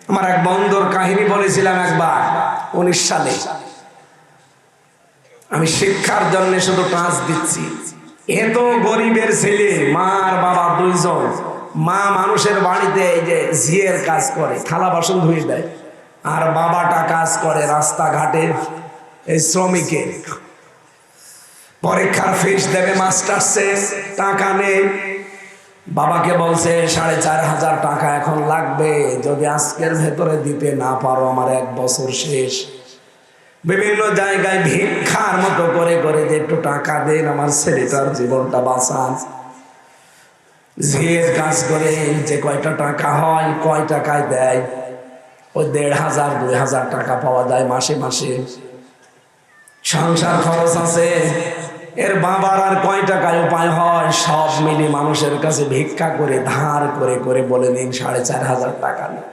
আমার এক বন্ধুর কাহিনী বলেছিলাম একবার 19 সালে। আমি শিক্ষার জন্য শুধু টাচ দিচ্ছি। এত গরিবের ছেলে, মা আর বাবা দুইজন। মা মানুষের বাড়িতে এই যে ঝিয়ের কাজ করে, থালা বাসন ধুয়ে দেয়, আর বাবাটা কাজ করে রাস্তাঘাটে এই শ্রমিকের। পরীক্ষার ফিস দেবে মাস্টার্সে, টাকা নেই। বাবাকে বলছে 4,500 টাকা এখন লাগবে, যদি আজকের ভেতরে দিতে না পারো আমার 1 বছর শেষ। বিভিন্ন জায়গায় ভিক্ষার মতো করে করে যে একটু টাকা দেন, আমার ছেলেটার জীবনটা বাঁচান। ঝিয়ের কাজ করে যে কয়টা টাকা হয়, কয় টাকায় দেয়, ওই 1,500 2,000 টাকা পাওয়া যায় মাসে মাসে। সংসার খরচ আছে। এর বাবার আর কয় টাকায় উপায় হয়, সব মিলে মানুষের কাছে ভিক্ষা করে ধার করে করে বলে নিন 4,500 টাকা নেই।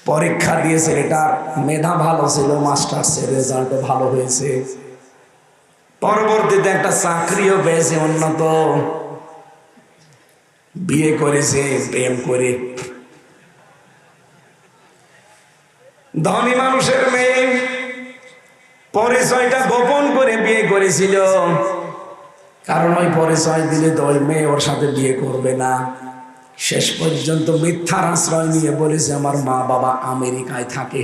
পরীক্ষা দিয়েছে, এটার মেধা ভালো ছিল, মাস্টার্সের রেজাল্ট ভালো হয়েছে। পরবর্তীতে একটা চাকরিও পেয়েছে উন্নত, বিয়ে করেছে প্রেম করে। ধনী মানুষের মেয়ে, পরিচয়টা গোপন করে বিয়ে করেছিল, কারণ ওই পরিচয় দিলে তো ওই মেয়ে ওর সাথে বিয়ে করবে না। শেষ পর্যন্ত মিথ্যার আশ্রয় নিয়ে বলেছে আমার মা বাবা আমেরিকায় থাকে।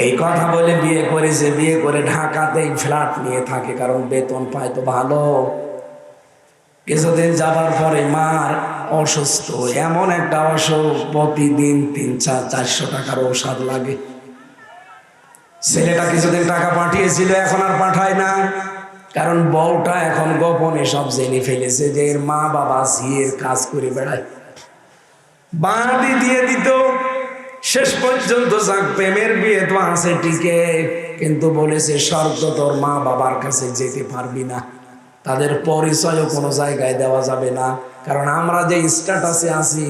এই কথা বলে বিয়ে করেছে। বিয়ে করে ঢাকাতেই ফ্ল্যাট নিয়ে থাকে, কারণ বেতন পায় তো ভালো। কিছুদিন যাবার পরে মার অসুস্থ, এমন একটা অসুখ, প্রতিদিন 300-400 টাকার ঔষধ লাগে। ছেলেটা কিছুদিন টাকা পাঠিয়েছিল, এখন আর পাঠায় না, কারণ বউটা এখন গোপনে সব জেনে ফেলেছে যে এর মা বাবা ঝিয়ের কাজ করে বেড়ায়। বাড়ি দিয়ে দিত। শেষ পর্যন্ত যাক, প্রেমের বিয়ে তো আছে টিকে, কিন্তু বলেছে শর্ত, তোর মা বাবার কাছে যেতে পারবি না, তাদের পরিচয়ও কোনো জায়গায় দেওয়া যাবে না, কারণ আমরা যে স্ট্যাটাসে আছি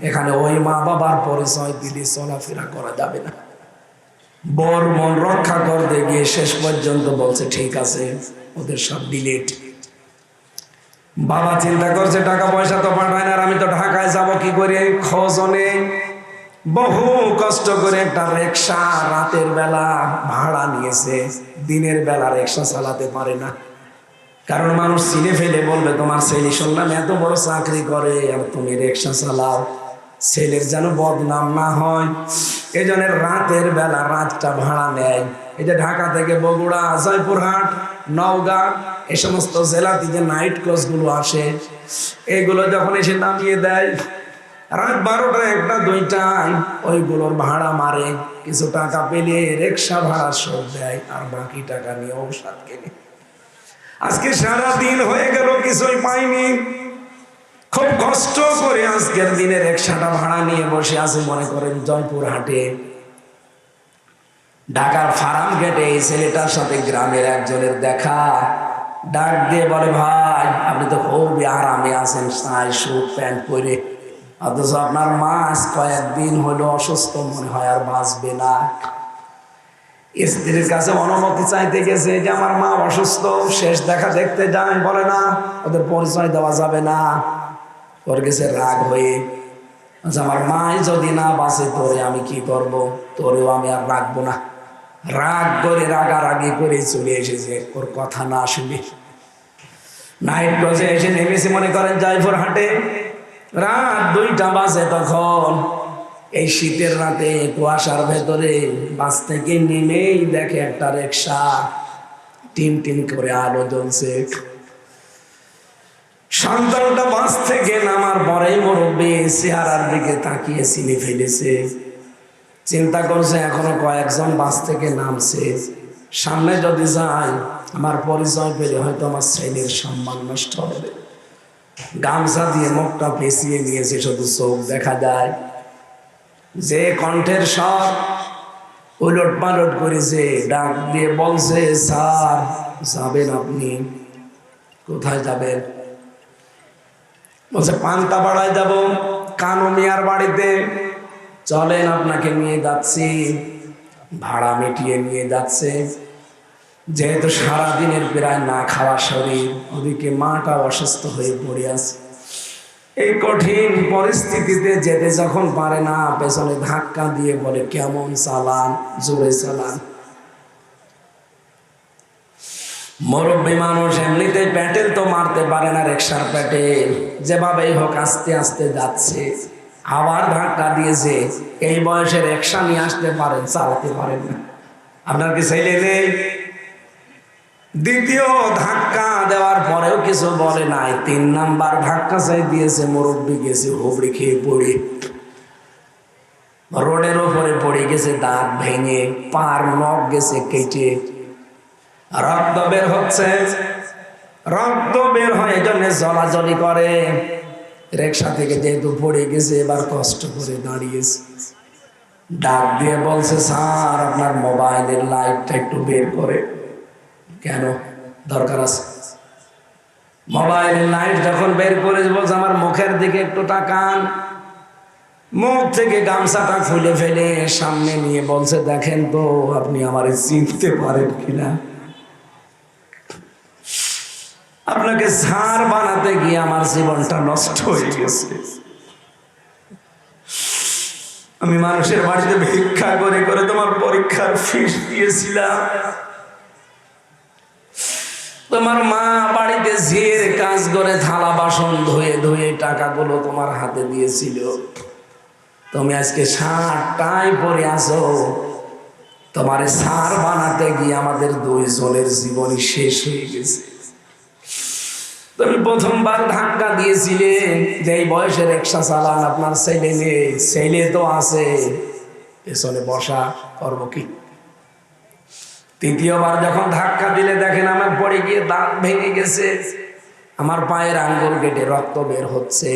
এখানে ওই মা বাবার পরিচয় দিলে চলাফেরা করা যাবে না। বর মন রক্ষা করতে গিয়ে শেষ পর্যন্ত বলছে ঠিক আছে, ওদের সব ডিলিট। বাবা চিন্তা করছে টাকা পয়সা তো পাঠায় না, আর আমি তো ঢাকায় যাব কি করে, খোঁজ নেই। বহু কষ্ট করে একটা রিক্সা রাতের বেলা ভাড়া নিয়েছে, দিনের বেলা রিক্সা চালাতে পারে না, কারণ মানুষ চিনে ফেলে বলবে তোমার ছেলে শুনলাম এত বড় চাকরি করে আর তুমি রিক্সা চালাও, ছেলের যেন বদনাম না হয়। এই জন্য রাতের বেলা রাতটা ভাড়া নেয়। এই যে ঢাকা থেকে বগুড়া, জয়পুরহাট, নওগাঁ, এই সমস্ত জেলাতে যে নাইট কোচগুলো আসে, এইগুলো যখন এসে নামিয়ে দেয় রাত 12টা 1টা 2টায়, ওইগুলোর ভাড়া মারে। কিছু টাকা পেলে রিক্সা ভাড়া শোধ দেয়, আর বাকি টাকা নিয়ে ঔষধ কেনে। আজকে সারা দিন হয়ে গেল, কিছুই পাইনি। খুব কষ্ট করে আজকের দিনে রিক্সাটা ভাড়া নিয়ে বসে আছে, মনে করেন জয়পুরহাটে। ঢাকার ফার্ম গেটে এই ছেলেটার সাথে গ্রামের একজনের দেখা। ডাক দিয়ে বলে ভাই আপনি তো খুবই আরামে আছেন, সাই স্যুট প্যান্ট পরে, অথচ আপনার মা কয়েকদিন হলো অসুস্থ, মনে হয় আর বাঁচবে না। স্ত্রীর কাছে অনুমতি চাইতে গেছে যে আমার মা অসুস্থ, শেষ দেখা দেখতে যায়, বলে না ওদের পরিচয় দেওয়া যাবে না। ওর গেছে রাগ হয়ে, আচ্ছা আমার মাই যদি না বাঁচে তোরে আমি কি করব, তোরেও আমি আর রাখবো না। রাগ করে রাগারাগি করে চলে এসেছে, ওর কথা না শুনে। নাইট ক্রসে এসে নেমেছে মনে করেন জয়পুরহাটে, রাত 2টা বাজে তখন। এই শীতের রাতে কুয়াশার ভেতরে বাস থেকে নেমেই দেখে একটা রিক্সা, টিম টিম করে আলো জ্বলছে। সন্তানটা বাস থেকে নামার পরেই মুরব্বী চেহারার দিকে তাকিয়ে চিনে ফেলেছে। চিন্তা করছে এখনো কয়েকজন বাস থেকে নামছে, সামনে যদি যাই আমার পরিচয় পেলে হয়তো আমার ছেলের সম্মান নষ্ট হবে। গামছা দিয়ে মুখটা পেঁচিয়ে নিয়েছে, শুধু চোখ দেখা যায়। যে কণ্ঠের স্বর উলট পালট করেছে, ডাক দিয়ে বলছে স্যার যাবেন আপনি? কোথায় যাবেন? বলছে পান্তাপাড়ায় যাব, কানু মিয়ার বাড়িতে। চলেন আপনাকে নিয়ে যাচ্ছি। ভাড়া মিটিয়ে নিয়ে যাচ্ছে। যেহেতু সারাদিনের প্রায় না খাওয়া শরীর, ওদিকে মাটা অসুস্থ হয়ে পড়ে আছে। এই কঠিন পরিস্থিতিতে যেতে যখন পারে না, পেছনে ধাক্কা দিয়ে বলে কেমন চালান, জোরে চালান। মুরব্বী মানুষ এমনিতে প্যাটেল তো মারতে পারে না, রিকশার প্যাটেল যেভাবেই হোক আস্তে আস্তে যাচ্ছে, আবার ধাক্কা দিয়েছে। এই বয়সে রিকশা নিয়ে আসতে পারেন, চালাতে পারেন না। আপনার কি ছেলে নেই? দ্বিতীয় ধাক্কা দেওয়ার পরেও কিছু বলে নাই, 3 নাম্বার ধাক্কা চাই দিয়েছে। মুরব্বী গেছে হুবড়ি খেয়ে পড়ে, রোডের ওপরে পড়ে গেছে, দাঁত ভেঙে, পার নখ গেছে কেটে, রক্ত বের হচ্ছে। রক্ত বের হয় জন্য জলাজলি করে। রিকশা থেকে যেহেতু পড়ে গেছে, এবার কষ্ট করে দাঁড়িয়েছে, ডাক দিয়ে বলছে স্যার আপনার মোবাইলের লাইটটা একটু বের করে। কেন? দরকার আছে। মোবাইলের লাইট যখন বের করে বলছে আমার মুখের দিকে একটু তাকান। মুখ থেকে গামছাটা খুলে ফেলে সামনে নিয়ে বলছে দেখেন তো আপনি আমারে চিনতে পারেন কিনা। আপনাকে স্যার বানাতে গিয়ে আমার জীবনটা নষ্ট হয়ে গেছে। আমি মানুষের বাড়িতে ভিক্ষা করে করে তোমার পরীক্ষার ফিস দিয়েছিলাম। তোমার মা বাড়িতে ঝিয়ের কাজ করে থালা বাসন ধুয়ে ধুয়ে টাকাগুলো তোমার হাতে দিয়েছিল। তুমি আজকে শার্টটাই পরে আসো। তোমার স্যার বানাতে গিয়ে আমাদের 2 জনের জীবনই শেষ হয়ে গেছে। তুমি প্রথমবার ধাক্কা দিয়েছিলে যে এই বয়সে রিকশা চালান, আপনার ছেলে নেই, ছেলে তো আছে পেছনে বসা, করব কি? তৃতীয়বার যখন ধাক্কা দিলে দেখেন আমার পড়ে গিয়ে দাঁত ভেঙে গেছে, আমার পায়ের আঙ্গুল কেটে রক্ত বের হচ্ছে।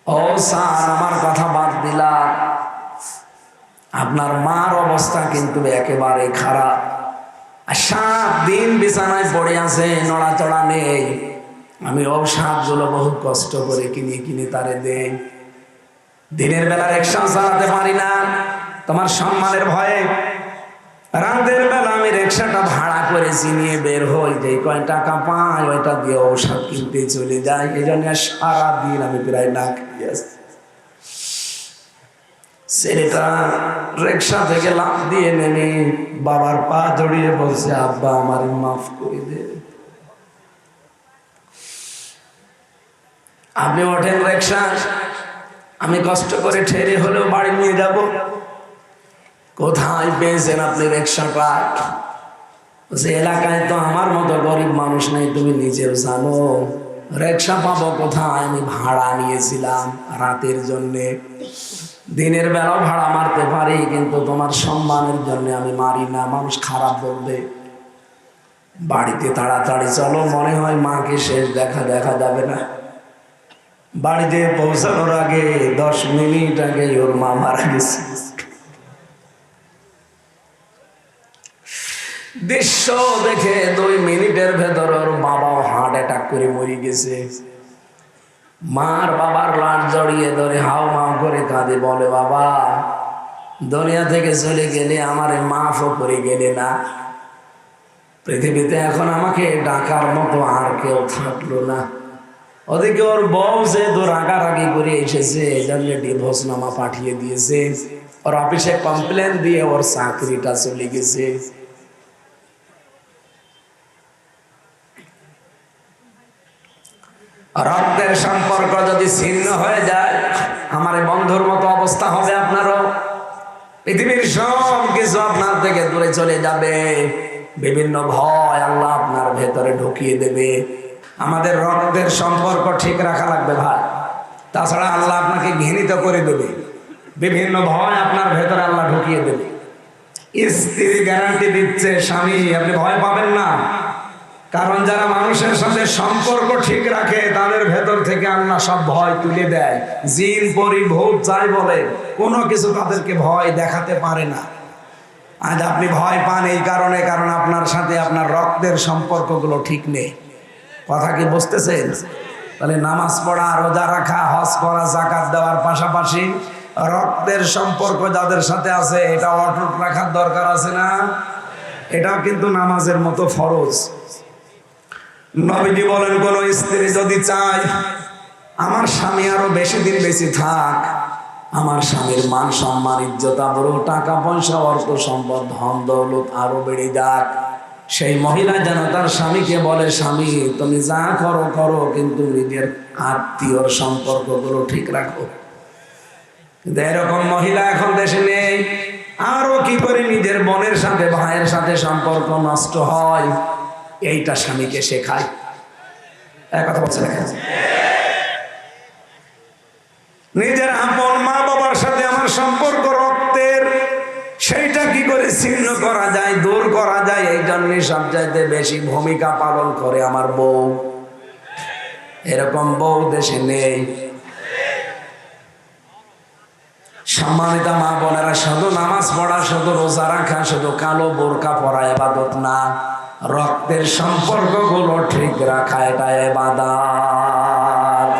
ও স্যার আমার কথা বাদ দিলাম, আপনার মার অবস্থা কিন্তু একেবারে খারাপ। 7 দিন বিছানায় পড়ে আছে, নড়াচড়া নেই। আমি ঔষধগুলো বহু কষ্ট করে কিনে কিনে তারে দেই। দিনের বেলা রিকশা চালাতে পারি না তোমার সম্মানের ভয়ে। রাতের বেলা আমি রিকশাটা ভাড়া করেছি, নিয়ে বের হই, যে কয় টাকা পাই ওইটা দিয়ে ঔষধ কিনতে চলে যাই। এই জন্য সারাদিন আমি প্রায় না খেয়ে আসছি। ছেলেটা রিকশা থেকে লাফ দিয়ে নেমে বাবার পা জড়িয়ে বলছে আব্বা আমার মাফ করে দে। আপনি ওঠেন রিকশা, আমি কষ্ট করে ঠেলে হলেও বাড়ি নিয়ে যাব। কোথায় পেয়েছেন আপনি রিকশাটা? সে এলাকায় তো আমার মতো গরিব মানুষ নেই, তুমি নিজেও জানো। রিকশা পাবো কোথায়? আমি ভাড়া নিয়েছিলাম রাতের জন্যে। দিনের বেলাও ভাড়া মারতে পারি, কিন্তু তোমার সম্মানের জন্য আমি মারি না, মানুষ খারাপ বলবে। বাড়িতে তাড়াতাড়ি চলো, মনে হয় মাকে শেষ দেখা যাবে না। বাড়িতে পৌঁছানোর আগে 10 মিনিট আগে ওর মা মারা গেছে। দৃশ্য দেখে 2 মিনিটের ভেতর ওর বাবাও হার্ট অ্যাটাক করে মরে গেছে। মার বাবার লাশ জড়িয়ে ধরে হাও মাও করে কাঁদে, বলে বাবা দুনিয়া থেকে চলে গেলে আমারে মাফও করে গেলে না, পৃথিবীতে এখন আমাকে ডাকার মতো আর কেউ থাকলো না। ওদিকে ওর বউ যেহেতু রাগারাগি করে এসেছে, এই জন্য ডিভোর্স নামা পাঠিয়ে দিয়েছে। ওর অফিসে কমপ্লেন দিয়ে ওর চাকরিটা চলে গেছে। রক্তের সম্পর্ক যদি ছিন্ন হয়ে যায়, আমার বন্ধুর মতো অবস্থা হবে আপনারও। পৃথিবীর সব কিছু আপনার থেকে দূরে চলে যাবে। বিভিন্ন ভয় আল্লাহ আপনার ভেতরে ঢুকিয়ে দেবে। আমাদের রক্তের সম্পর্ক ঠিক রাখা লাগবে ভাই, তাছাড়া আল্লাহ আপনাকে ঘৃণিত করে দেবে। বিভিন্ন ভয় আপনার ভেতরে আল্লাহ ঢুকিয়ে দেবে। স্ত্রী গ্যারান্টি দিচ্ছে স্বামী আপনি ভয় পাবেন না, কারণ যারা মানুষের সাথে সম্পর্ক ঠিক রাখে তাদের ভেতর থেকে আল্লাহ সব ভয় তুলে দেয়। জিন পরি ভূত যাই বলে কোনো কিছু তাদেরকে ভয় দেখাতে পারে না। আজ আপনি ভয় পান এই কারণে, কারণ আপনার সাথে আপনার রক্তের সম্পর্কগুলো ঠিক নেই। কথা কি বুঝতেছেন? তাহলে নামাজ পড়া, রোজা রাখা, হজ করা, যাকাত দেওয়ার পাশাপাশি রক্তের সম্পর্ক যাদের সাথে আছে এটা অটুট রাখার দরকার আছে না? এটাও কিন্তু নামাজের মতো ফরজ। নবীজি বলেন কোন স্ত্রী যদি চায় আমার স্বামী আরো বেশি দিন বেশি থাক, আমার স্বামীর মান সম্মান ইজ্জত আবরু টাকা পয়সা অর্থ সম্পদ ধন দৌলত আরো বেড়ে যাক। সেই মহিলা যেন তার স্বামীকে বলে, স্বামী তুমি যা করো করো, কিন্তু নিজের আত্মীয়র সম্পর্কগুলো ঠিক রাখো। কিন্তু এরকম মহিলা এখন দেশে নেই। আরো কি করে নিজের বোনের সাথে ভাইয়ের সাথে সম্পর্ক নষ্ট হয়, এইটা স্বামীকে শেখায়। এক কথা বলছে না, নিজের আপন মা বাবার সাথে আমার সম্পর্ক রক্তের, সেইটা কি করে ছিন্ন করা যায়, দূর করা যায়, এই জন্য সবচাইতে বেশি ভূমিকা পালন করে আমার বউ। এরকম বউ দেশে নেই। সম্মানিত মা বোনেরা, শুধু নামাজ পড়া, শুধু রোজা রাখা, শুধু কালো বোরকা পরা ইবাদত না, রক্তের সম্পর্কগুলো ঠিক রাখা এটা ইবাদত।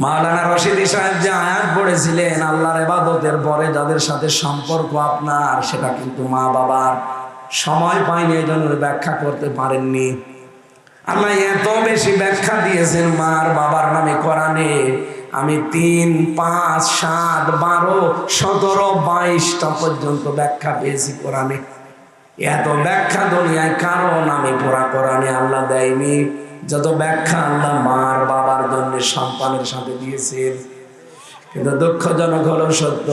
মাওলানা রশিদি সাহেব যে আয়াত পড়েছিলেন, আল্লাহর ইবাদতের পরে যাদের সাথে সম্পর্ক আপনার, সেটা কিন্তু মা বাবার। সময় পাইনি, এই জন্য ব্যাখ্যা করতে পারেননি। আল্লাহ এত বেশি ব্যাখ্যা দিয়েছেন মার বাবার নামে কোরআনে, আমি 3, 5, 7, 12, 17, 22টা পর্যন্ত ব্যাখ্যা পেয়েছি কোরআনে। এত ব্যাখ্যা দুনিয়ায় কারো নামে পুরা কোরআনে আল্লাহ দেয়নি যত ব্যাখ্যা আল্লাহ মার বাবার জন্য সন্তানের সাথে দিয়েছেন। কিন্তু দুঃখজনক হলো সত্য,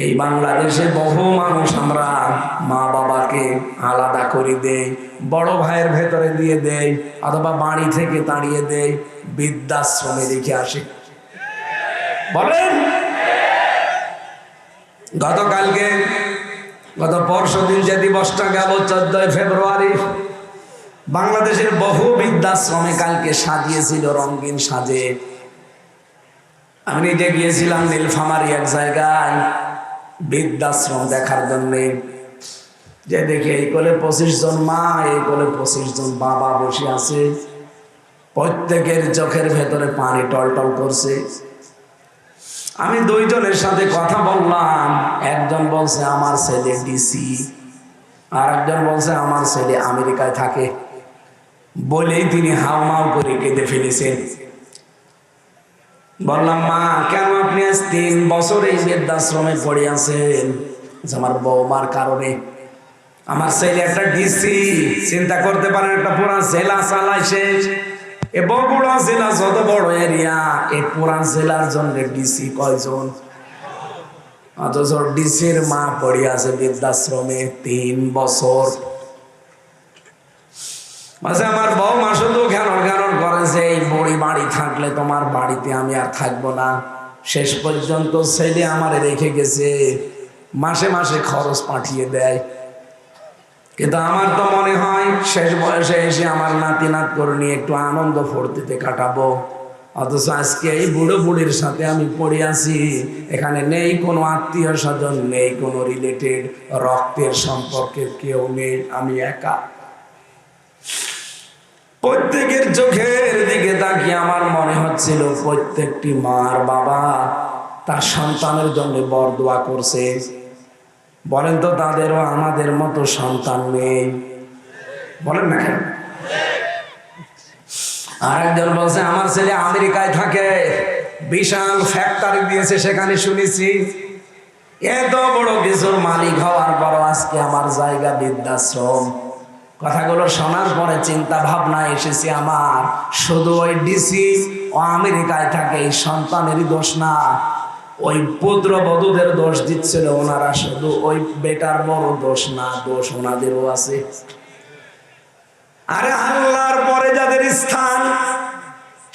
এই বাংলাদেশে বহু মানুষ আমরা মা বাবাকে আলাদা করে দেই, বড় ভাইয়ের ভেতরে দিয়ে দেই, অথবা বাড়ি থেকে তাড়িয়ে দেই, বৃদ্ধাশ্রমে রেখে আসে। বলেন, গত পরশুদিন যে দিবসটা গেল 14 ফেব্রুয়ারি, বাংলাদেশের বহু বৃদ্ধাশ্রমে কালকে সাজিয়েছিল রঙিন সাজে। আমি নিজে গিয়েছিলাম নীলফামারী এক জায়গায় বৃদ্ধাশ্রম দেখার জন্য। যে দেখে এই কোলে 25 জন মা, এই কোলে 25 জন বাবা বসে আছে, প্রত্যেকের চোখের ভেতরে পানি টলটল করছে। আমি 2 জনের সাথে কথা বললাম, একজন বলছে আমার ছেলে ডিসি, আর একজন বলছে আমার ছেলে আমেরিকায় থাকে। বলেই তিনি হাউমাউ করে কেঁদে ফেলেছেন। বললাম, মা কেন আপনি আজ 3 বছর এই বৃদ্ধাশ্রমে পড়ে আছেন? আমার বৌমার কারণে। আমার ছেলে একটা ডিসি, চিন্তা করতে পারেন, একটা পুরা জেলা চালায় শেষ। এ বগুড়া জেলা যত বড় এরিয়া, এই পুরা জেলার জন্য ডিসি কয়জন? অথচ ডিসির মা পড়ে আছে বৃদ্ধাশ্রমে 3 বছর। মাঝে আমার বৌমা শুধু ঘ্যানর ঘ্যানর করেছে, এই বুড়ি বাড়ি থাকলে তোমার বাড়িতে আমি আর থাকবো না। শেষ পর্যন্ত ছেলে আমার রেখে গেছে, মাসে মাসে খরচ পাঠিয়ে দেয়। কিন্তু আমার তো মনে হয় শেষ বয়সে এসে আমার নাতি নাত করে নিয়ে একটু আনন্দ ফুর্তিতে কাটাবো। অথচ আজকে এই বুড়ো বুড়ির সাথে আমি পড়ে আছি, এখানে নেই কোনো আত্মীয় স্বজন, নেই কোনো রিলেটেড, রক্তের সম্পর্কের কেউ নেই, আমি একা। প্রত্যেকের চোখের দিকে তাকিয়ে আমার মনে হচ্ছিল প্রত্যেকটি মার বাবা তার সন্তানের জন্য বরদোয়া করছে। বলেন তো, তাদেরও আমাদের মতো সন্তান নেই? বলেন না কেন? আর একজন বলছে আমার ছেলে আমেরিকায় থাকে, বিশাল ফ্যাক্টরি দিয়েছে সেখানে শুনেছি। এত বড় কিছুর মালিক হওয়ার পর আজকে আমার জায়গা বৃদ্ধাশ্রম। কথাগুলো শোনার পরে চিন্তা ভাবনা এসেছে আমার, শুধু ওই ডিসি ও আমেরিকায় থাকে এই সন্তানেরই দোষ না, ওই পুত্রবধূদের দোষ দিচ্ছিল ওনারা, শুধু ওই বেটার বড় দোষ না, দোষ ওনাদেরও আছে। আরে আল্লাহর পরে যাদের স্থান,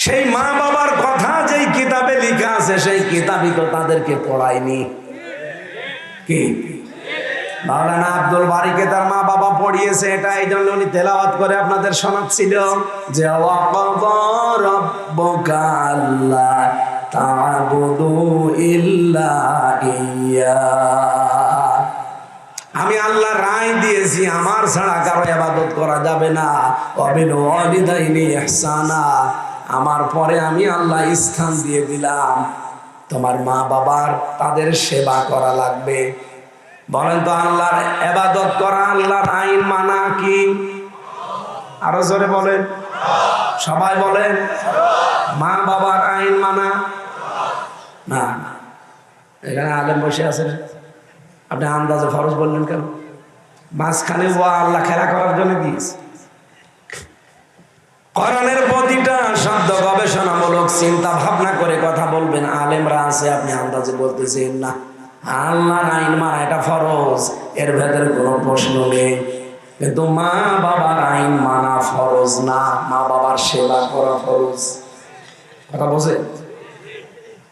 সেই মা বাবার কথা যেই কিতাবে লেখা আছে, সেই কিতাবই তো তাদেরকে পড়ায়নি। কি মাওলানা আব্দুল বারীকে তার মা বাবা পড়িয়েছে, এটা এই জন্য উনি তেলাওয়াত করে আপনাদের শোনাচ্ছিল যে ওয়াকাযা রাব্বুকা আল্লা তা'বুদু ইল্লা ইয়্যা, আমি আল্লাহ রায় দিয়েছি আমার ছাড়া কারো ইবাদত করা যাবে না। ওয়া বিল ওয়ালিদাইনি ইহসানা, আমার পরে আমি আল্লাহ স্থান দিয়ে দিলাম তোমার মা বাবার, তাদের সেবা করা লাগবে। বলেন তো, আল্লাহর ইবাদত করা, আল্লাহর আইন মানা কি? আরো জোরে বলেন, সবাই বলেন। মা বাবার আইন মানা না। এখানে আলেম বসে আছেন, আপনি আন্দাজে ফরজ বললেন কেন? মাঝখানে ও আল্লাহ খেলা করার জন্য দিয়েছে। কোরআনের প্রতিটা শব্দ গবেষণামূলক চিন্তা ভাবনা করে কথা বলবেন। আলেমরা আছে, আপনি আন্দাজে বলতেছেন না। আল্লাহর আইন মানা এটা ফরজ, এর ভেতরে কোনো প্রশ্ন নেই। কিন্তু মা বাবার আইন মানা ফরজ না, মা বাবার সেবা করা ফরজ। কথা বলছে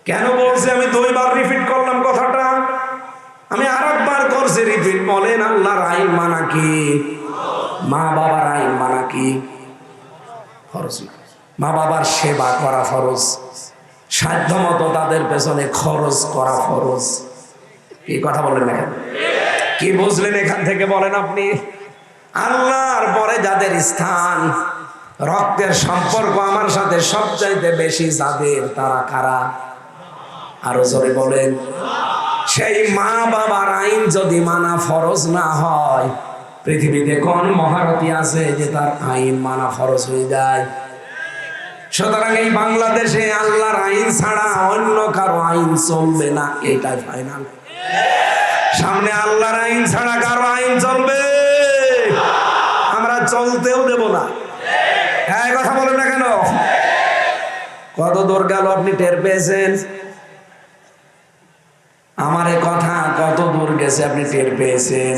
কেন বলছে? আমি 2 বার রিপিট করলাম কথাটা, আমি আরেকবার করছি রিপিট। বলেন আল্লাহর আইন মানা কি? মা বাবার আইন মানা কি? ফরজ না। মা বাবার সেবা করা ফরজ, সাধ্য মতো তাদের পেছনে খরচ করা ফরজ। কি কথা বলেন এখানে? কি বুঝলেন এখান থেকে বলেন আপনি? আল্লাহর পরে যাদের স্থান, রক্তের সম্পর্ক আমার সাথে সবচাইতে বেশি যাদের, তারা কারা? আরো জোরে বলেন। সেই মা বাবার আইন যদি মানা ফরজ না হয়, পৃথিবীতে কোন মহারথী আছে যে তার আইন মানা ফরজ হয়ে যায়? সুতরাং এই বাংলাদেশে আল্লাহর আইন ছাড়া অন্য কারো আইন চলবে না, এটাই ফাইনাল। সামনে আল্লাহর আইন ছাড়া কারো আইন চলবে? আমরা চলতেও দেব না। হ্যাঁ, কথা বলেন না কেন? কত দূর গেল আপনি টের পেয়েছেন? আমার এ কথা কত দূর গেছে আপনি টের পেয়েছেন?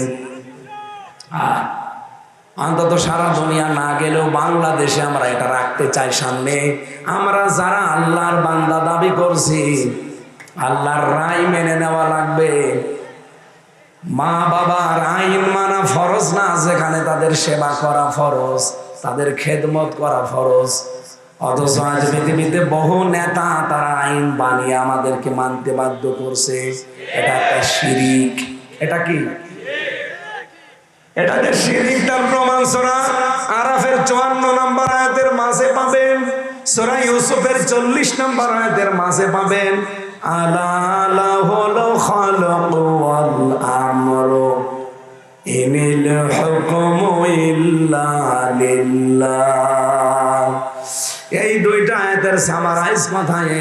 অন্তত সারা দুনিয়া না গেলেও বাংলাদেশে আমরা এটা রাখতে চাই সামনে। আমরা যারা আল্লাহর বান্দা দাবি করছি, আল্লাহর রায় মেনে নেওয়া লাগবে। মা বাবার আইন মানা ফরজ না, যেখানে তাদের সেবা করা ফরজ, তাদের খেদমত করা ফরজ। অথচ আজ পৃথিবীতে বহু নেতা তারা আইন বানিয়ে আমাদেরকে মানতে বাধ্য করছে। এটা একটা শিরিক। এটা কি? এটা যে শিরিক, তার প্রমাণ সূরা আরাফের 54 নম্বর আয়াতের মাঝে পাবেন, সূরা ইউসুফের 40 নম্বর আয়াতের মাঝে পাবেন। আলা লাহুল খালাকু ওয়াল আমরু ইনিল হুকমু ইল্লা লিল্লাহ। এই 2টা আয়াতের সামারাইজ কথায়,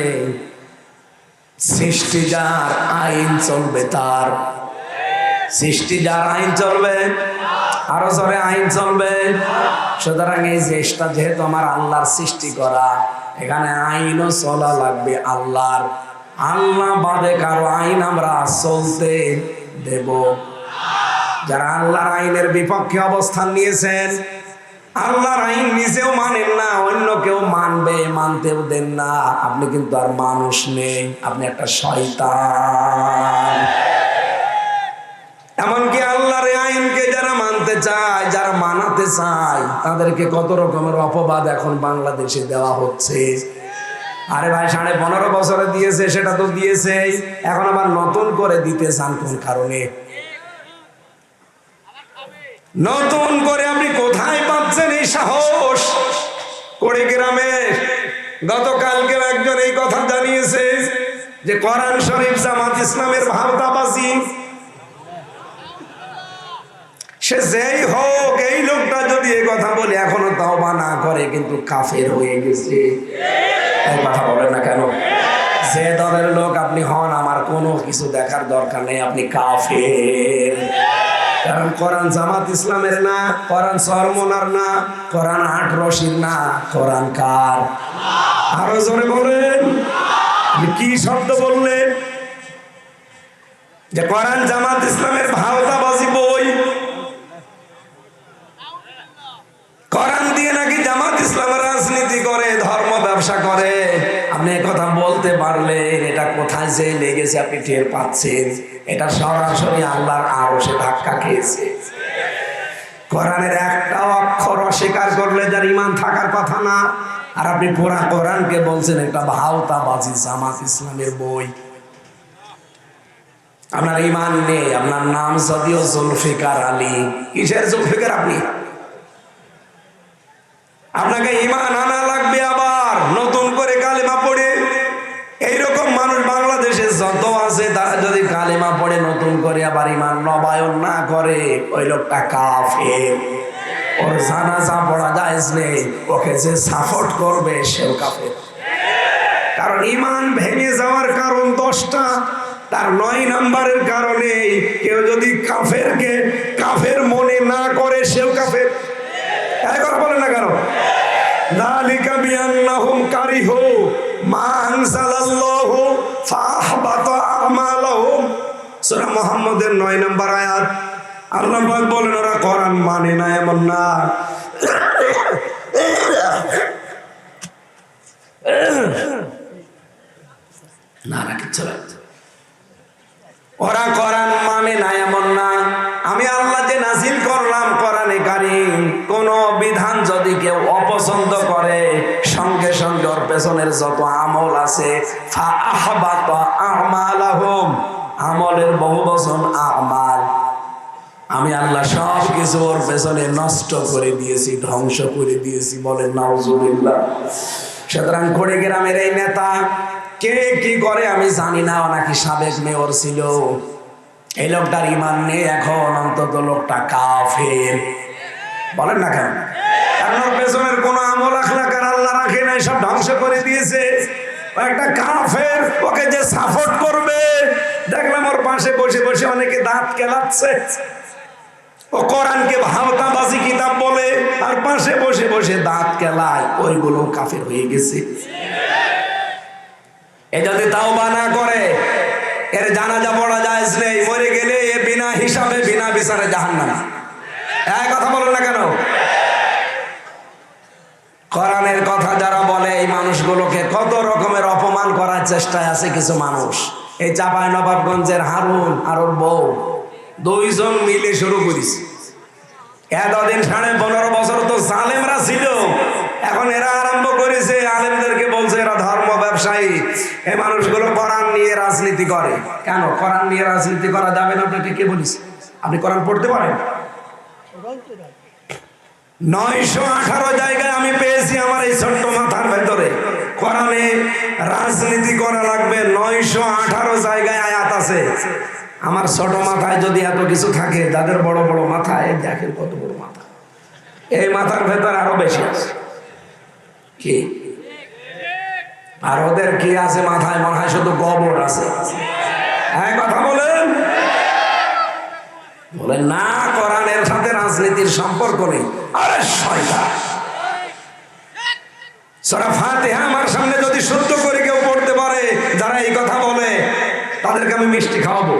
সৃষ্টি যার আইন চলবে, তার সৃষ্টি যার আইন চলবে, আরো জোরে আইন চলবে। সুতরাং এই দেশটা যেহেতু আমার আল্লাহর সৃষ্টি করা, এখানে আইনও চলা লাগবে আল্লাহর। আল্লাহ বাদে কারো আইন আমরা চলতে দেব? যারা আল্লাহর আইনের বিপক্ষে অবস্থান নিয়েছেন, আল্লাহর আইন নিজেও মানেন না, অন্য কেউ মানবে, মানতেও দেন না, আপনি কিন্তু আর মানুষ নেই, আপনি একটা শয়তান। এমনকি আল্লাহর আইনকে যারা মানতে চায়, যারা মানাতে চায়, তাদেরকে কত রকমের অপবাদ এখন বাংলাদেশে দেওয়া হচ্ছে। আরে ভাই, 15.5 বছরে দিয়েছে, সেটা তো দিয়েছে, এখন আবার নতুন করে দিতে চান কোন কারণে? নতুন করে আপনি কোথায় পাচ্ছেন এই সাহস? কুড়িগ্রামে গতকালকে একজন এই কথা জানিয়েছে যে কোরআন শরীফ জামাত ইসলামের ভাওতাবাজি। সে যেই হোক, এই লোকটা যদি এই কথা বলে এখনো তওবা না করে, কিন্তু কাফের হয়ে গেছে। এই কথা বলেন না কেন? যে দলের লোক আপনি হন, আমার কোনো কিছু দেখার দরকার নেই, আপনি কাফের। কারণ কোরআন জামাত ইসলামের না, কোরআন চরমনার না, কোরআন 8 রশির না, কোরআন কার? আরো জোরে বলেন। কি শব্দ বললেন? যে কোরআন জামাত ইসলামের ভাওতাবাজি বই, কোরআন দিয়ে নাকি জামাত ইসলামের রাজনীতি করে, ধর্ম ব্যবসা করে। আপনি কথা বলতে পারলেন, এটা কোথায় যে লেগেছে আপনি টের পাচ্ছেন? এটা সরাসরি আল্লাহর আরশে ধাক্কা খেয়েছে। কোরআনের একটা অক্ষর অস্বীকার করলে যার ঈমান থাকার কথা না, আর আপনি পুরা কোরআনকে বলছেন এটা ভাওতাবাজি, জামাত ইসলামের বই। আপনার ঈমান নেই। আপনার নাম যদিও জুলফিকার আলী, কিসের জুলফিকার আপনি? আপনাকে ঈমান আনা লাগবে, আবার নতুন করে কালেমা পড়ে। এইরকম মানুষ বাংলাদেশে যত আছে, তারা যদি কালেমা পড়ে নতুন করে আবার ঈমান নবায়ন না করে, ওই লোকটা কাফের। ওর জানাজা পড়া জায়েজ নেই, ওকে যে সাপোর্ট করবে সেও কাফের। কারণ ঈমান ভেঙে যাওয়ার কারণ 10টা, তার 9 নম্বরের কারণে কেউ যদি কাফেরকে কাফের মনে না করে সেও কাফের। এই কথা বলে না কেন? যালিকা বিআন্নাহুম কারিহু মা আনজালাল্লাহু ফাআহবাতা আমালাহুম। সূরা মুহাম্মদের 9 নম্বর আয়াত। আল্লাহ পাক বলেন ওরা কোরআন মানে না এমন না, ওরা কোরআন মানে না এমন না। আমি আল্লাহ যে নাজিল করলাম কোরআনে কারীম, কোন বিধান যদি কেউ অপছন্দ করে সঙ্গে সঙ্গে ওর পেছনের যত আমল আছে ফাআহবাতা আমালাহুম, আমলের বহুবচন আমাল, আমি আল্লাহ সব কিছু ওর পেছনে নষ্ট করে দিয়েছি, ধ্বংস করে দিয়েছি। বলেন নাউজুবিল্লাহ। সুতরাং কুড়িগ্রামের এই নেতা কে কি করে আমি জানি না, নাকি সাবেক মেয়র ছিল। এই লোকটার ঈমান নেই এখন, অন্তত লোকটা কাফের। বলেন না কেন? কারণ ওর পেছনের কোনো আমল আখলাক আর আল্লাহ রাখে নাই, সব ধ্বংস করে দিয়েছে। একটা কাফের, ওকে যে সাপোর্ট করবে, দেখলাম ওর পাশে বসে বসে অনেকে দাঁত কেলাচ্ছে। ও কোরআনকে ভাওতাবাজি কিতাব বলে আর পাশে বসে বসে দাঁত কেলায়, ওইগুলো কাফের হয়ে গেছে। এ যদি তাওবা না করে এর জানাজা পড়া জায়েজ নেই, মরে গেলে এ বিনা হিসাবে বিনা বিচারে জাহান্নামে। এই কথা বলেন না কেন? কোরআনের কথা যারা বলে এই মানুষগুলোকে কত রকমের অপমান করার চেষ্টায় আছে কিছু মানুষ। এই চাঁপাইনবাবগঞ্জের হারুন আর ওর বউ দুইজন মিলে শুরু করেছে। এতদিন 15.5 বছর তো জালেমরা ছিল, এখন এরা আরম্ভ করেছে আলেমদেরকে বলছে এরা ধর্ম ব্যবসায়ী। এই মানুষগুলো কোরআন নিয়ে রাজনীতি করে। কেন কোরআন নিয়ে রাজনীতি করা যাবে না? আপনাকে কে বলেছে? আপনি কোরআন পড়তে পারেন? 918 জায়গায় আমি পেয়েছি আমার এই ছোট্ট মাথার ভেতরে কোরআনে রাজনীতি করা লাগবে। 918 জায়গায় আয়াত আছে। আমার ছোট মাথায় যদি এত কিছু থাকে, যাদের বড় বড় মাথা, এই দেখেন কত বড় মাথা, এই মাথার ভেতর আরো বেশি আছে। কি আর ওদের কি আছে মাথায়? মনে হয় শুধু গোবর আছে। এক কথা বলেন, বলেন না কোরআনের সাথে রাজনীতির সম্পর্ক নেই। আরে শয়তান, সূরা ফাতিহা আমার সামনে যদি শুদ্ধ করে কেউ পড়তে পারে, যারা এই কথা বলে তাদেরকে আমি মিষ্টি খাওয়াবো।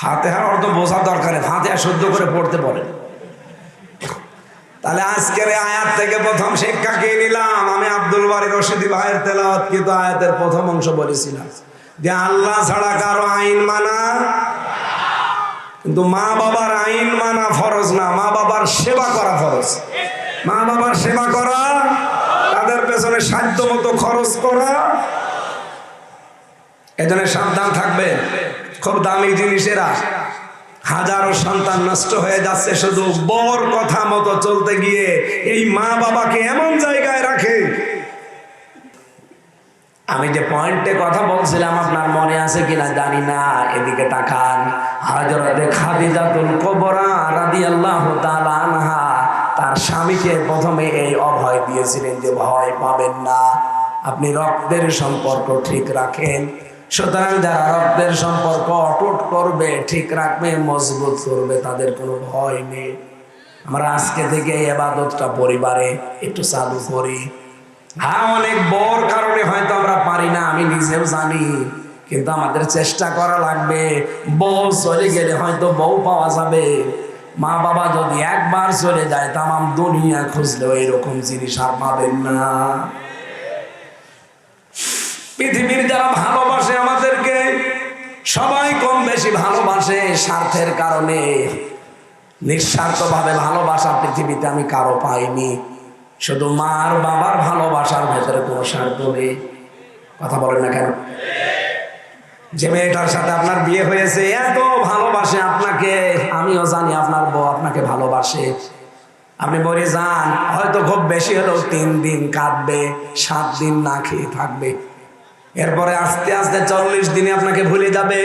ফাতিহার অর্থ বোঝা দরকার, ফাতিহা শুদ্ধ করে পড়তে পারে। তাহলে আজকের আয়াত থেকে প্রথম শিক্ষা কি নিলাম? আমি আব্দুল বারী রশিদি ভাইয়ের তেলাওয়াতকৃত আয়াতের প্রথম অংশ বলেছিলাম যে আল্লাহ ছাড়া কারো আইন মানা, কিন্তু মা বাবার আইন মানা ফরজ না, মা বাবার সেবা করা ফরজ। মা বাবার সেবা করা, তাদের পেছনে সাধ্য মতো খরচ করা। এজন্য সাবধান থাকবে। খুব দামি জিনিসেরা হাজারো সন্তান নষ্ট হয়ে যাচ্ছে শুধু বর কথা মতো চলতে গিয়ে। এই মা বাবাকে এমন জায়গায় রাখে। আমি যে পয়েন্টে কথা বলছিলাম আপনার মনে আছে কিনা জানি না, এদিকে তাকান। হযরতে খাদিজাতুল কুবরা রাদিয়াল্লাহু তাআলা আনহা তার স্বামীকে প্রথমে এই অভয় দিয়েছিলেন যে ভয় পাবেন না, আপনি রক্তের সম্পর্ক ঠিক রাখেন। সুতরাং যারা রক্তের সম্পর্ক অটুট করবে, ঠিক রাখবে, মজবুত করবে, তাদের কোনো ভয় নেই। আমরা আজকে থেকে এই ইবাদতটা পরিবারে একটু চালু করি। হ্যাঁ, অনেক বড় কারণে হয়তো আমরা পারি না, আমি নিজেও জানি, কিন্তু আমাদের চেষ্টা করা লাগবে। বউ চলে গেলে হয়তো বউ পাওয়া যাবে, মা বাবা যদি একবার চলে যায় তামাম দুনিয়া খুঁজলেও এরকম জিনিস আর পাবেন না। পৃথিবীর যারা ভালোবাসে আমাদেরকে, সবাই কম বেশি ভালোবাসে স্বার্থের কারণে। নিঃস্বার্থভাবে ভালোবাসা পৃথিবীতে আমি কারো পাইনি। শুধু মা আর বাবার ভালোবাসার ভেতরে কোনো স্বার্থ নেই। কথা বলেন না কেন? যে মেয়েটার সাথে আপনার বিয়ে হয়েছে এত ভালোবাসে আপনাকে, আমিও জানি আপনার বউ আপনাকে ভালোবাসে। আপনি মরে যান, হয়তো খুব বেশি হলেও 3 দিন কাঁদবে, 7 দিন না খেয়ে থাকবে। এরপরে আস্তে আস্তে 40 দিনে আপনাকে ভুলে যাবে।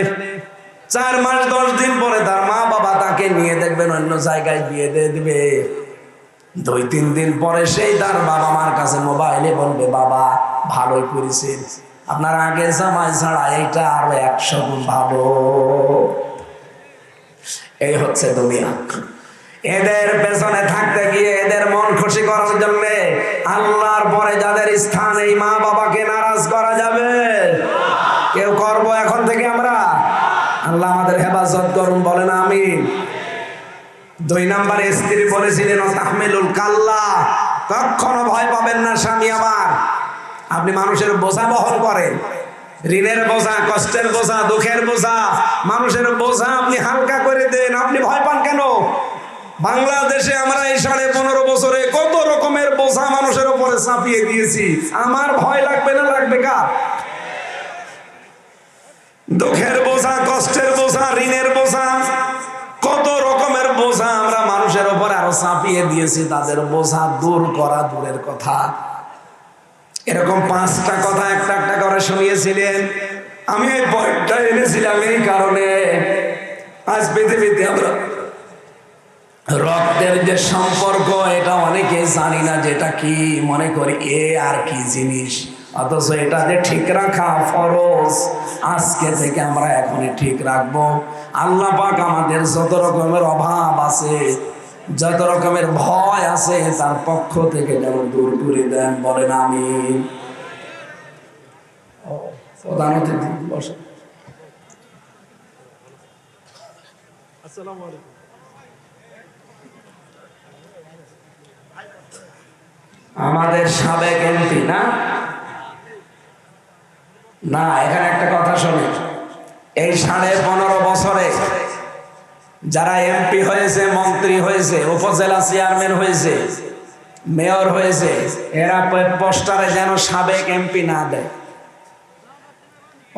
4 মাস 10 দিন পরে তার মা বাবা তাকে নিয়ে দেখবেন অন্য জায়গায় বিয়ে দিয়ে দিবে। 2-3 দিন পরে সেই তার বাবা মার কাছে মোবাইলে বলবে, বাবা ভালোই করেছেন, আপনার আগের জামাই ছাড়া এইটা আরো 100 গুণ ভালো। এই হচ্ছে দুনিয়া। এদের পেছনে থাকতে গিয়ে এদের মন খুশি করার জন্য আল্লাহর পরে যাদের স্থান, এই মা বাবাকে নারাজ করা যাবে? কেউ করব এখন থেকে আমরা? আল্লাহ আমাদের হেফাজত করুন, বলেন আমিন। 2 নম্বরে স্ত্রী বলেছিলেন, তাহমিলুল কাল্লা, কখনো ভয় পাবেন না স্বামী আমার, আপনি মানুষের বোঝা বহন করেন, ঋণের বোঝা, কষ্টের বোঝা, দুঃখের বোঝা, মানুষের বোঝা আপনি হালকা করে দেন, আপনি ভয় পান কেন? বাংলাদেশে আমরা এই 15.5 বছরে কত রকমের বোঝা মানুষের উপরে চাপিয়ে দিয়েছি, আমার ভয় লাগবে না? লাগবে কার? দুঃখের বোঝা, কষ্টের বোঝা, ঋণের বোঝা, কত রকমের বোঝা আমরা মানুষের উপরে আরো চাপিয়ে দিয়েছি, তাদের বোঝা দূর করা দূরের কথা। এরকম 5টা কথা একটা একটা করে শুনিয়েছিলেন। আমি এই পয়েন্টটা এনেছিলাম এই কারণে, আজ পৃথিবীতে আমরা রক্তের যে সম্পর্ক এটা অনেকে জানি না, যেটা কি মনে করি এ আর কি জিনিস, অথচ এটা যে ঠিক রাখা ফরজ। আজকে থেকে আমরা এখনই ঠিক রাখবো। আল্লাহ পাক আমাদের যত রকমের অভাব আছে, যত রকমের ভয় আছে, তার পক্ষ থেকে যেন দূর করে দেন, বলেন আমিন। প্রধান অতিথি বসে। আসসালামু আলাইকুম। আমাদের সাবেক এমপি না, এখানে একটা কথা শুনি, এই 15.5 বছরে যারা এমপি হয়েছে, মন্ত্রী হয়েছে, উপজেলা চেয়ারম্যান হয়েছে, মেয়র হয়েছে, এরা পোস্টারে যেন সাবেক এমপি না দেয়।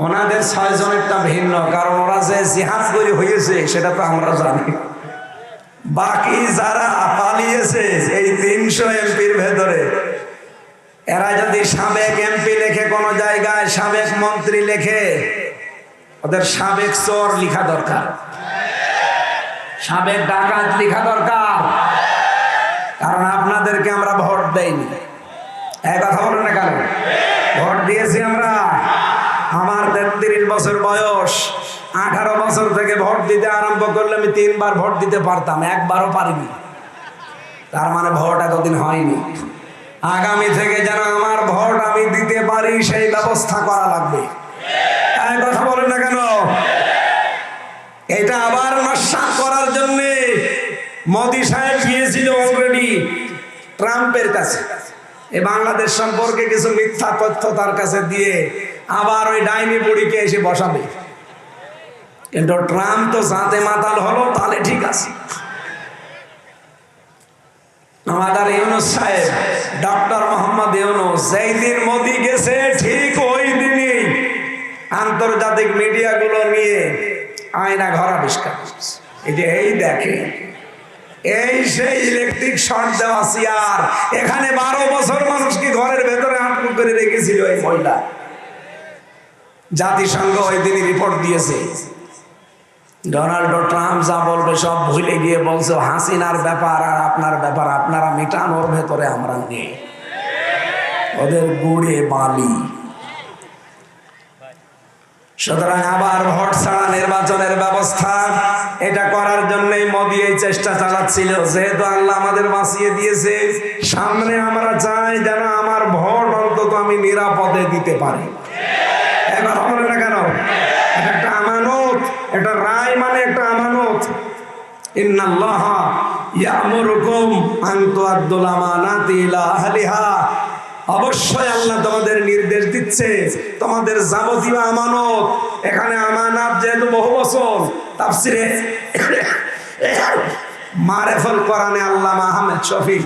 ওনাদের 6 জনেরটা ভিন্ন, কারণ ওরা যে জিহাদ করে হয়েছে সেটা তো আমরা জানি। বাকি যারা পালিয়েছে এই 300 এমপির ভেতরে, এরা যদি সাবেক এমপি লেখে কোন জায়গায়, সাবেক মন্ত্রী লেখে, ওদের সাবেক চোর লেখা দরকার, সাবেক ডাকাত লেখা দরকার। কারণ আপনাদেরকে আমরা ভোট দেইনি, এই কথা বলেন না কেন? ভোট দিয়েছি আমরা। আমার 33 বছর বয়স, 18 বছর থেকে ভোট দিতে আরম্ভ করলে আমি 3 বার ভোট দিতে পারতাম, একবারও পারিনি। তার মানে ভোট এতদিন হয়নি। আগামী থেকে যেন আমার ভোট আমি দিতে পারি সেই ব্যবস্থা করা লাগবে। এই কথা বলেন না কেন? এটা আবার নস্যাৎ করার জন্য মোদি সাহেব গিয়েছিল অলরেডি ট্রাম্পের কাছে, এই বাংলাদেশ সম্পর্কে কিছু মিথ্যা তথ্য তার কাছে দিয়ে আবার ওই ডাইনি বুড়িকে এসে বসাবে। কিন্তু ট্রাম্প তো জাতে মাতাল হলো, তাহলে ঠিক আছে। আমাদের ইউনূস সাহেব, ডক্টর মোহাম্মদ ইউনূস, যেই দিন মোদি গেছে ঠিক ওই দিনই আন্তর্জাতিক মিডিয়াগুলো নিয়ে আয়না ঘর আবিষ্কার করছে। এই দেখে, এই সেই ইলেকট্রিক শর্ট দেওয়া চেয়ার, এখানে 12 বছর মানুষকে ঘরের ভেতরে আটক করে রেখেছিল এই মহিলা। জাতিসংঘ ওই দিনই রিপোর্ট দিয়েছে। ডোনাল্ড ট্রাম্প যা বলবে সব ভুলে গিয়ে বলছে হাসিনার ব্যাপার আর আপনার ব্যাপার, আপনারা মিটানোর ভেতরে আমরা নেই, ওদের গুড়ে বালি। সুতরাং আবার ভোট ছাড়া নির্বাচনের ব্যবস্থা, এটা করার জন্যই মোদি এই চেষ্টা চালাচ্ছিল। যেহেতু আল্লাহ আমাদের বাঁচিয়ে দিয়েছে, সামনে আমরা চাই যেন আমার ভোট অন্তত আমি নিরাপদে দিতে পারি। এবার বলে না কেন? এটা একটা আমানত, এটা রায় মানে একটা আমানত। ইন্নাল্লাহা ইয়ামুরুকুম আন তুআদ্দুল আমানাতি ইলা আহলিহা, অবশ্যই আল্লাহ তোমাদের নির্দেশ দিচ্ছে তোমাদের যাবতীয় আমানত, এখানে আমানত যেহেতু বহু বছর তাফসিরে মারিফুল কোরআনে আল্লামা আহমেদ শফি,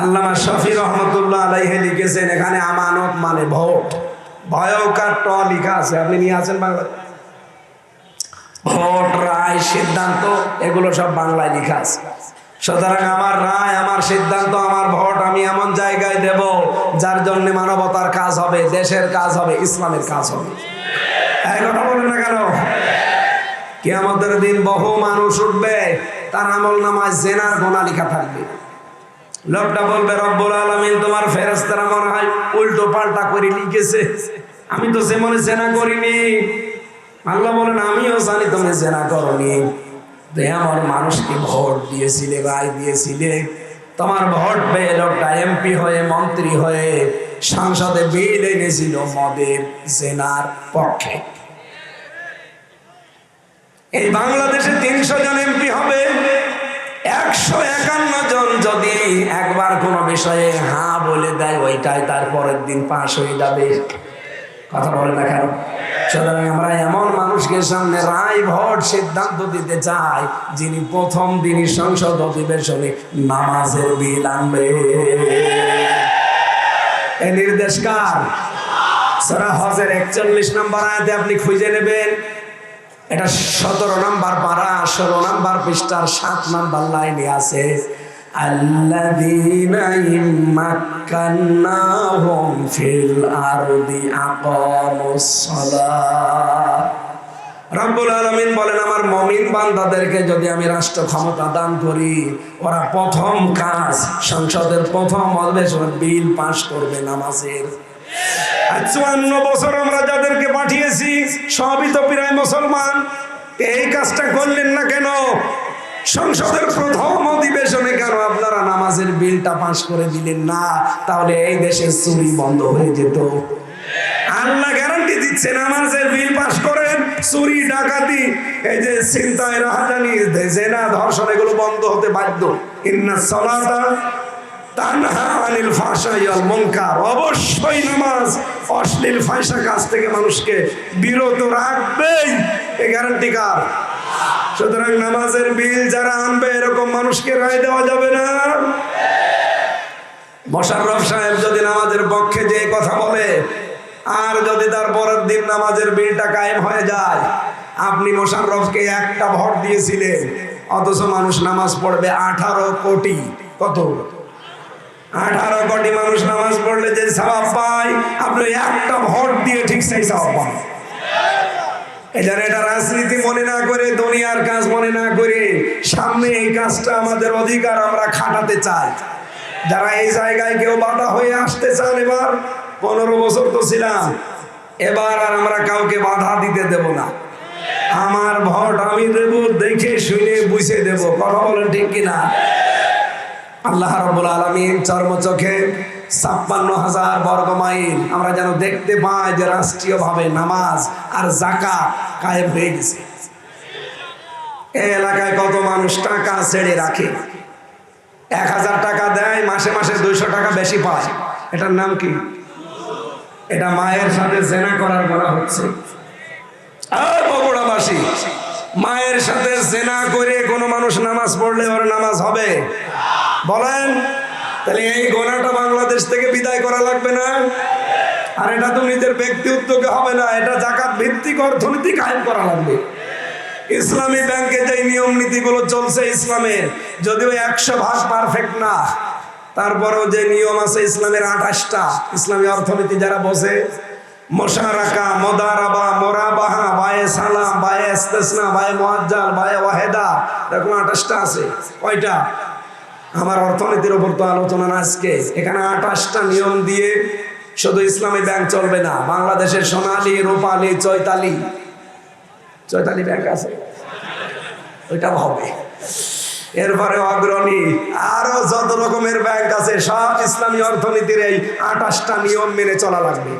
আল্লামা শফি রহমতুল্লাহ আলাইহি লিখেছেন, এখানে আমানত মানে ভোট, ভয়কার ট লেখা আছে, আপনি নিয়ে আছেন বাংলা। ভোট, রায়, সিদ্ধান্ত, এগুলো সব বাংলায় লেখা আছে। সুতরাং আমার রায়, আমার সিদ্ধান্ত, আমার ভোট আমি এমন জায়গায় দেব যার জন্য মানবতার কাজ হবে, দেশের কাজ হবে, ইসলামের কাজ হবে। এই কথা বলেন না কেন? কিয়ামতের দিন বহু মানুষ উঠবে, তার আমল নামায় জেনার গোনা লেখা থাকবে, লোকটা বলবে রব্বুল আলামিন তোমার ফেরেশতারা মনে হয় উল্টো পাল্টা করে লিখেছে, আমি তো যেমনে জেনা করিনি। আল্লাহ বলেন আমিও জানি তুমি জেনা করনি, আমার মানুষকে ভোট দিয়েছিলে, রায় দিয়েছিলে, তোমার ভোট পেয়ে লোকটা এমপি হয়ে মন্ত্রী হয়ে সংসদে বিল এনেছিল মদের জেনার পক্ষে। এই বাংলাদেশে 300 জন এমপি হবে, 151 জন যদি একবার কোনো বিষয়ে হ্যাঁ বলে দেয় ওইটাই তার পরের দিন পাশ হয়ে যাবে। কথা বলে না কেন? সুতরাং আমরা এমন মানুষকে সামনে রায় ভোট সিদ্ধান্ত দিতে চাই যিনি প্রথম দিনই সংসদ অধিবেশনে নামাজের বিল আনবে। এই নির্দেশ কার? সূরা হজের 41 নম্বর আয়াতে আপনি খুঁজে নেবেন, এটা 17 নম্বর পারা 16 নম্বর পৃষ্ঠার 7 নম্বর লাইনে আছে, আল্লাযীনা ইম্মাক্কান্নাহুম ফিল আরদি আকামুস সালাহ। রব্বুল আলামিন বলেন আমার মুমিন বান্দাদেরকে যদি আমি রাষ্ট্র ক্ষমতা দান করি, ওরা প্রথম কাজ সংসদের প্রথম অধিবেশনে বিল পাস করবে নামাজের। 54 বছর আমরা যাদেরকে পাঠিয়েছি সবই তো প্রায় মুসলমান, এই কাজটা করলেন না কেন? সংসদের প্রথম অধিবেশনে কেন আপনারা নামাজের বিলটা পাস করে দিলেন না? তাহলে এই দেশের চুরি বন্ধ হয়ে যেত। আল্লাহ গ্যারান্টি দিচ্ছে নামাজের বিল পাস করেন, চুরি ডাকাতি, এই যে ছিনতাই রাহাজানি জেনা ধর্ষণ এগুলো বন্ধ হতে বাধ্য। ইন্নাস সালাতা তানহা আনিল ফাহশাই ওয়াল মুনকার, অবশ্যই নামাজ অশ্লীল ফাহিশা কাজ থেকে মানুষকে বিরত রাখবেই, এই গ্যারান্টি কার? সুতরাং নামাজের বিল যারা আনবে এরকম মানুষকে রায় দেওয়া যাবে না। মোশাররফ সাহেব যদি নামাজের পক্ষে যে কথা বলে আর যদি তার পরের দিন নামাজের বিলটা কায়েম হয়ে যায়, আপনি মোশাররফকে একটা ভোট দিয়েছিলেন, অথচ মানুষ নামাজ পড়বে 18 কোটি। কত? 18 কোটি মানুষ নামাজ পড়লে যে সওয়াব পায়, আপনি একটা ভোট দিয়ে ঠিক সেই সওয়াব পান। এটা রাজনীতি মনে না করে, দুনিয়ার কাজ মনে না করে সামনে এই কাজটা আমাদের অধিকার আমরা খাটাতে চাই। যারা এই জায়গায় কেউ বাধা হয়ে আসতে চান, এবার 15 বছর তো ছিলাম, এবার আর আমরা কাউকে বাধা দিতে দেব না। আমার ভোট আমি দেব, দেখে শুনে বুঝে দেব। কথা বলেন ঠিক কিনা? আল্লাহ রাব্বুল আলামিন চর্মচোখে 56,000 বর্গ মাইল আমরা যেন দেখতে পাই যে রাষ্ট্রীয়ভাবে নামাজ আর যাকাত কায়েম হয়ে গেছে। এই এলাকায় কত মানুষ টাকা ছেড়ে রাখে, 1000 টাকা দেয়, মাসে মাসে 200 টাকা বেশি পায়। এটার নাম কি? এটা মায়ের সাথে জেনা করার বলা হচ্ছে। আর বগুড়াবাসী, মায়ের সাথে জেনা করে কোনো মানুষ নামাজ পড়লে ওর নামাজ হবে? বলেন। তাহলে এই গোনাটা বাংলাদেশ থেকে বিদায় করা লাগবে না? আর এটা তো নিজের ব্যক্তি উদ্যোগে হবে না, এটা যাকাত ভিত্তিক অর্থনীতি কায়েম করা লাগবে। ইসলামী ব্যাংকে যে নিয়ম নীতিগুলো চলছে ইসলামের, যদিও 100% পারফেক্ট না, তারপরেও যে নিয়ম আছে ইসলামের 28টা। ইসলামী অর্থনীতি যারা বসে, মুশারাকা, মুদারাবা, মুরাবাহা, বায়ে সালাম, বায়ে ইস্তিসনা, বায়ে মুআজ্জাল, বায়ে ওয়াহিদা, এরকম 28টা আছে। কয়টা? আমার অর্থনীতির উপর তো আলোচনা না আজকে। এখানে 28টা নিয়ম দিয়ে শুধু ইসলামী ব্যাংক চলবে না, বাংলাদেশের সোনালী, রূপালী, চৈতালি ব্যাংক আছে, ওইটাও হবে। এরপরে অগ্রণী, আরো যত রকমের ব্যাংক আছে সব ইসলামী অর্থনীতির এই 28টা নিয়ম মেনে চলা লাগবে।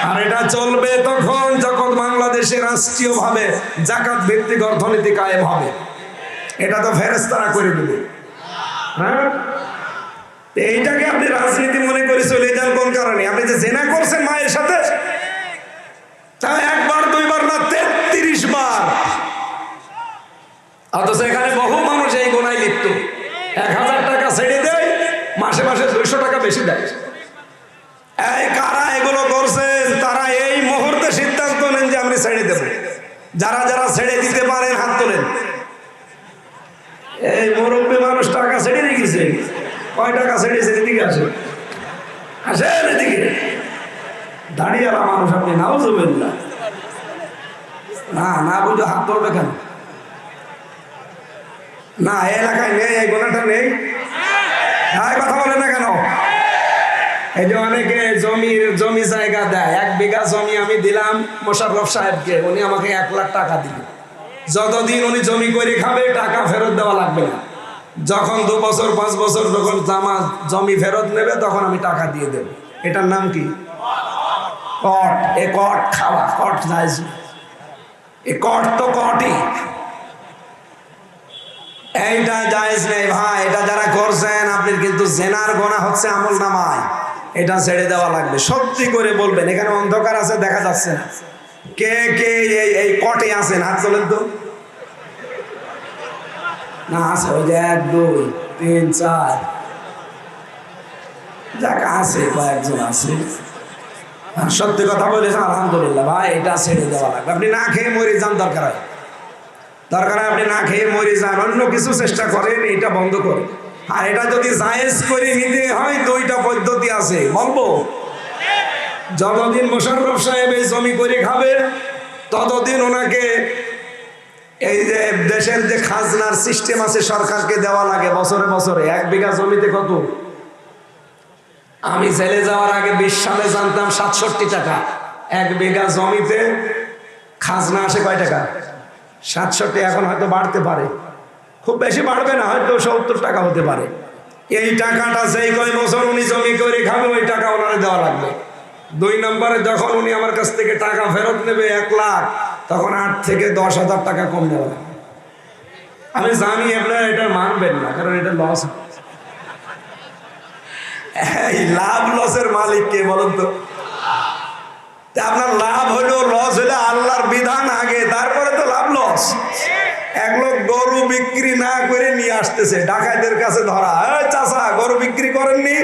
আর এটা চলবে তখন যখন বাংলাদেশে রাষ্ট্রীয়ভাবে যাকাত ভিত্তিক অর্থনীতি কায়েম হবে। এটা তো ফেরেশতারা করে দেবে। হ্যাঁ, এইটাকে আপনি রাজনীতি মনে করে চলে যান কোন কারণে? আপনি যে জেনা করছেন মায়ের সাথে, তা 1 বার 2 বার না 33 বার, অথচ এখানে বহু মানুষ এই গোনায় লিপ্ত। 1000 টাকা ছেড়ে দেয়, মাসে মাসে 200 টাকা বেশি দেয়। এই কারা এগুলো করছেন তারা এই মুহূর্তে সিদ্ধান্ত নেন যে আমি ছেড়ে দেব। যারা যারা ছেড়ে দিতে পারেন হাত তোলেন। এই মুরব্বী মানুষ টাকা ছেড়ে রেখেছে। কয় টাকা ছেড়েছে? এদিকে আসেন, আসেন এদিকে। দাঁড়িয়েলা মানুষ আপনি, নাউজুবিল্লাহ। না বুঝো হাত তুলবে কেন? না, এই এলাকায় নেই, এই গোনাটা নেই। হ্যাঁ, কথা বলে না কেন? এই যে অনেকে জমি জায়গা দেয়, 1 বিঘা জমি আমি দিলাম মোশাররফ সাহেবকে, উনি আমাকে 1 লাখ টাকা দিল। যতদিন উনি জমি করে খাবে টাকা ফেরত দেওয়া লাগবে না। যখন 2 বছর 5 বছর যখন জমি ফেরত নেবে তখন আমি টাকা দিয়ে দেব। এটার নাম কি? কট। এ কট খাওয়া, কট জায়েজ না। এ কট তো কটই, এইটা জায়েজ নেই ভাই। এটা যারা করছেন আপনি কিন্তু জেনার গোনা হচ্ছে আমল নামায়, এটা ছেড়ে দেওয়া লাগবে। সত্যি করে বলবেন, এখানে অন্ধকার আছে, দেখা যাচ্ছে না। কে কে এই কটে আছেন হাত তোলেন তো। না আছে, ওই যে 1 2 3 4 যাক আছে, কয়েকজন আছে। সত্যি কথা বলেছেন, আলহামদুলিল্লাহ ভাই, এটা ছেড়ে দেওয়া লাগবে। আপনি না খেয়ে মরে যান, দরকার হয় আপনি না খেয়ে মরে যান, অন্য কিছু চেষ্টা করেন, এটা বন্ধ করেন। আর এটা যদি জায়েজ করে নিতে হয় 2টা পদ্ধতি আছে, বলবো। যতদিন মোশাররফ সাহেব এই জমি করে খাবে ততদিন ওনাকে এই যে দেশের যে খাজনার সিস্টেম আছে সরকারকে দেওয়া লাগে বছরে বছরে। 1 বিঘা জমিতে কত? আমি জেলে যাওয়ার আগে 20 সালে জানতাম 67 টাকা। 1 বিঘা জমিতে খাজনা আসে কয় টাকা? 67। এখন হয়তো বাড়তে পারে, খুব বেশি বাড়বে না, হয়তো 70 টাকা হতে পারে। এই টাকাটা যেই কয় বছর উনি জমি করে খাবে ওই টাকা ওনারে দেওয়া লাগবে। 2 নম্বরে যখন উনি আমার কাছ থেকে টাকা ফেরত নেবে 1 লাখ, তখন 8 থেকে 10,000 টাকা কম দেওয়া লাগবে। আমি জানি আপনারা এটা মানবেন না, কারণ এটা লস। এই লাভ লসের মালিক কে বলুন তো? আপনার লাভ হলো লস হলে আল্লাহর বিধান আগে, তারপরে তো লাভ লস। 1 লোক গরু বিক্রি না করে নিয়ে আসতেছে, ডাকাইতের কাছে ধরা। চাচা গরু বিক্রি করেননি?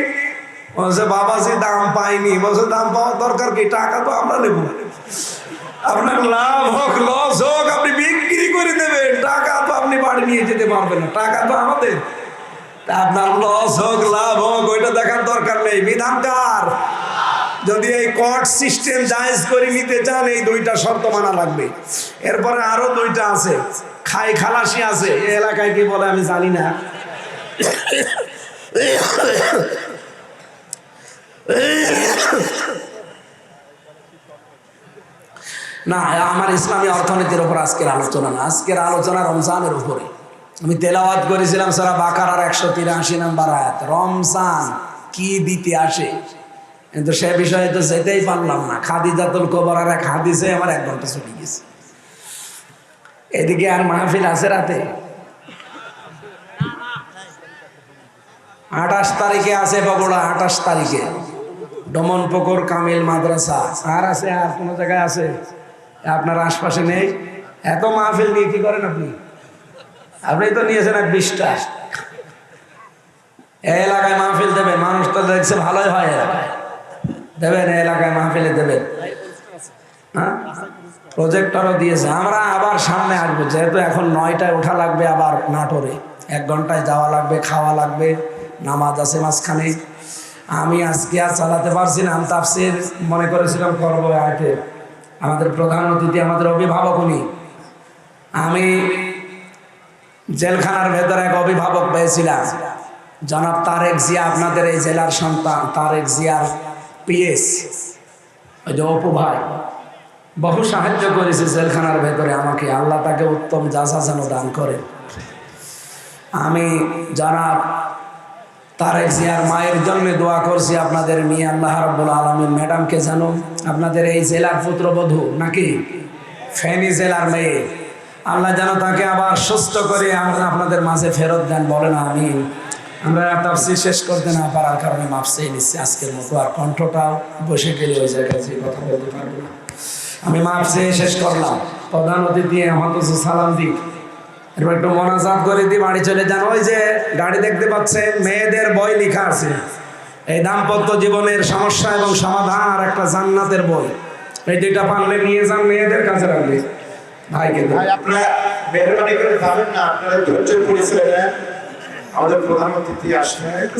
বলছে বাবাজি দাম পাইনি। বলছে দাম পাওয়া দরকার কি, টাকা তো আমরা নেব। আপনার লাভ হোক লস হোক আপনি বিক্রি করে দেবেন, টাকা তো আপনি বাড়ি নিয়ে যেতে পারবেন না, টাকা তো আমাদের। আপনার লস হোক লাভ হোক ওইটা দেখার দরকার নেই, বিধান কার? যদি এই কোর্ট সিস্টেম জায়েজ করে নিতে চান এই 2টা শর্ত মানা লাগবে। এরপরে আরো 2টা আছে, খাই খালাসি আছে। এই এলাকায় কি বলে আমি জানি না। না, আমার ইসলামী অর্থনীতির উপর আজকের আলোচনা না, আজকের আলোচনা রমজানের উপরে। আমি তেলাওয়াত করেছিলাম সূরা বাকারার 183 নম্বর আয়াত, রমজান কি দিতে আসে, কিন্তু সে বিষয়ে তো যেতেই পারলাম না। খাদিজাতুল কুবরার এক হাদিসে আমার 1 ঘন্টা চলে গেছে। এদিকে আর মাহফিল আছে রাতে, 28 তারিখে আছে বগুড়া, 28 তারিখে ডমনপুকুর কামিল মাদ্রাসা। আর আছে, আর কোনো জায়গায় আছে আপনার আশপাশে নেই? এত মাহফিল নিয়ে কি করেন আপনি? আপনি তো নিয়েছেন 20টা। এই এলাকায় মাহফিল দেবেন, মানুষ তো দেখছে ভালোই হয়, এলাকায় দেবেন, এলাকায় মাহফিলে দেবেন। হ্যাঁ, প্রজেক্টরও দিয়েছে। আমরা আবার সামনে আসবো, যেহেতু এখন 9টায় ওঠা লাগবে, আবার নাটোরে 1 ঘন্টায় যাওয়া লাগবে, খাওয়া লাগবে, নামাজ আছে মাঝখানে। আমি আজকে আর চালাতে পারছি না। আমি তাফসীর মনে করেছিলাম করবো আগে। আমাদের প্রধান অতিথি, আমাদের অভিভাবক উনি। আমি জেলখানার ভেতরে এক অভিভাবক পেয়েছিলাম, জনাব তারেক জিয়া, আপনাদের এই জেলার সন্তান তারেক জিয়ার পিএস, ওই যে অপু ভাই, বহু সাহায্য করেছে জেলখানার ভেতরে আমাকে। আল্লাহ তাকে উত্তম যাচা যেন দান করে। আমি জনাব তারেক জিয়ার মায়ের জন্য দোয়া করছি আপনাদের মেয়ে, আল্লাহ রাব্বুল আলামিন ম্যাডামকে যেন, আপনাদের এই জেলার পুত্রবধূ নাকি ফেনী জেলার মেয়ে, আল্লাহ যেন তাকে আবার সুস্থ করে আপনাদের মাঝে ফেরত দেন। বলেন আমিন। আমরা তাফসীর শেষ করতে না পারার কারণে মাফ চেয়ে নিচ্ছি আজকের মতো। আর কণ্ঠটাও বসে গেলে ওই জায়গায় যে কথা বলতে পারবো না, আমি মাফ চেয়ে শেষ করলাম। প্রধান অতিথি আমাদের সালাম দিই, এরপর একটু মোনাজাত করে দিয়ে বাড়ি চলে যান। ওই যে গাড়ি দেখতে পাচ্ছেন, মেয়েদের বই লেখা আছে, এই দাম্পত্য জীবনের সমস্যা এবং সমাধান, আর একটা জান্নাতের বই। এই 2টা পারলে নিয়ে যান, মেয়েদের কাছে রাখবে। ভাইকে ভাই আপনারা মেহরবানি করে যাবেন না, আপনারা ধৈর্য পরিচয় দেন। আমাদের প্রধান অতিথি আসবে।